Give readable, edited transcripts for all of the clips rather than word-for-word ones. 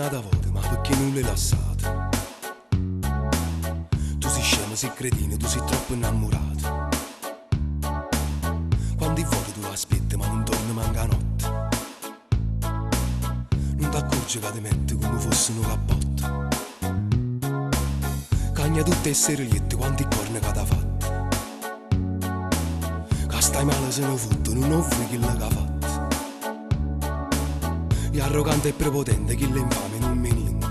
nata volta, ma perché non l'hai lasciata? Tu sei scemo, sei cretino, tu sei troppo innamorato. Quando volte tu l'aspetti, ma non torna manca notte. Non ti accorgi che ti metti come fosse un cappotto. Cagna tutte e seriette, quanti corni che ti ha fatto. Che stai male se ne fotte, non offri chi l'ha fatto. È arrogante e prepotente, chi l'è infame non me niente.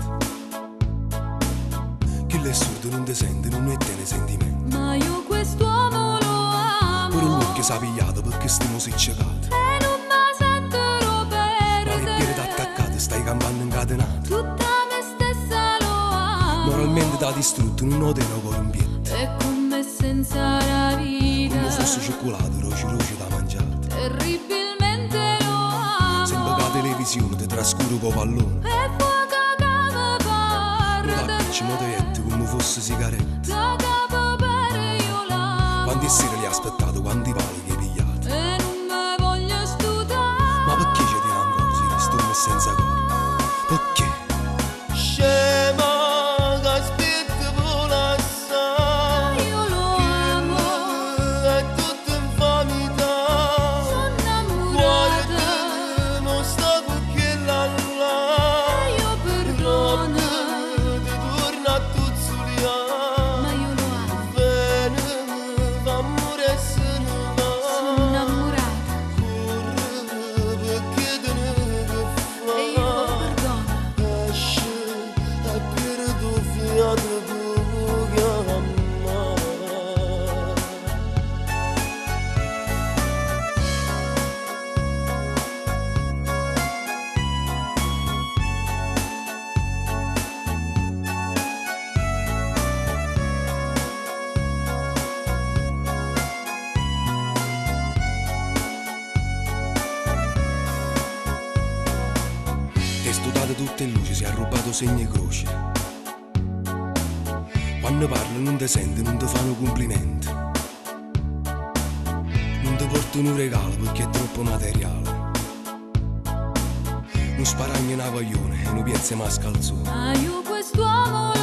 Chi l'è sordo non ti sente, non ne tiene sentimenti. Ma io quest'uomo lo amo. Pure l'occhio s'ha pigliato perché stiamo secciacati. E non mi sentirò Ma le perdere. piede attaccate, stai campando incatenato. Tutta me stessa lo amo. Moralmente t'ha distrutto, non ho tenuto ancora un piede. È come senza la vita. Come fosse cioccolato, roci da mangiare. Terribilmente lo amo. Sembra che la televisione ti trascura con pallone. E fuoco che mi Non parte. t'appicci, ma ti metti come fosse sigaretta. Da capo per io l'amo. Quanti sere li ha aspettato, quanti pali che hai pigliato. E non mi voglio studiare. Ma perché ci tieni ancora se che stormi senza cuore? Perché? Scema che aspetta volassa. Io lo amo. È tutta infamità. Sono innamorata. Guarda, non sta con quella là. E io perdono. Ti torna a tuzzuliare. Ma io lo amo. Bene, l'amore se ne Sono va. innamorata. Corre perché te ne che E io lo fa. perdono. Esce e perdo fiato tu chiama. Ti hai studiato tutte le luci, si è rubato segni e croci. Quando parli non ti senti, non ti fanno complimenti. Non ti portano un regalo perché è troppo materiale. Non sparagni una paglione e non piazza mascalzone. Ma io quest'uomo lo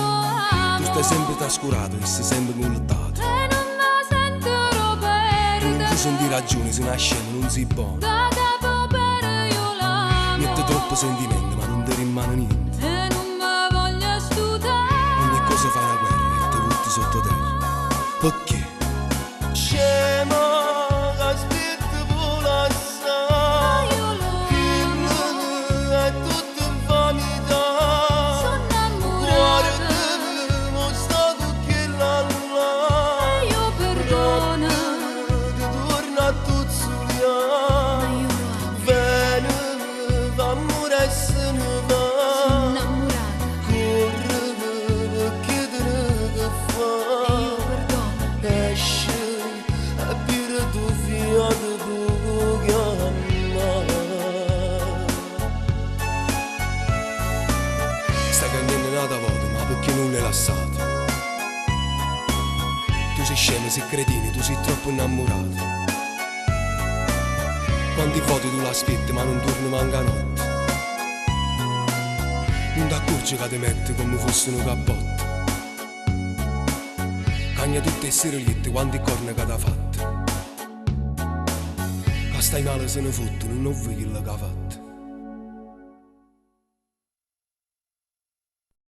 amo. Tu stai sempre trascurato e sei sempre contato. E non mi sentirò Tu non perdere. ti senti ragione, se nasce non sei buono. Da capo per io l'amo. Metti troppo sentimento ma non ti rimane niente. E non mi voglio studiare. Ogni cosa fa una guerra e ti butti sottoterra. Perché? Scema che aspetta volassa. Ma io lo amo. È tutta infamità. Sono innamorata. Guarda, non sta con quella là. E io perdono. Ti torna a Ma tuzzuliare. io lo amo. Bene, l'amore se ne Sono va. innamorata. Corre perché te ne che E fa. io perdono. Esce e perdo fiato tu chiama. Stai cantando un'altra volta, ma perché non l'hai lasciato? Tu sei scemo, sei cretino, tu sei troppo innamorato. Quanti volte tu l'aspetti, ma non torni manca notte. Non ti accorgi che ti metti come fosse un cappotto. Cagna tutte e seriette, quanti corni che ti ha fatto. Che stai male se ne fotte, non vuoi chi l'ha fatto.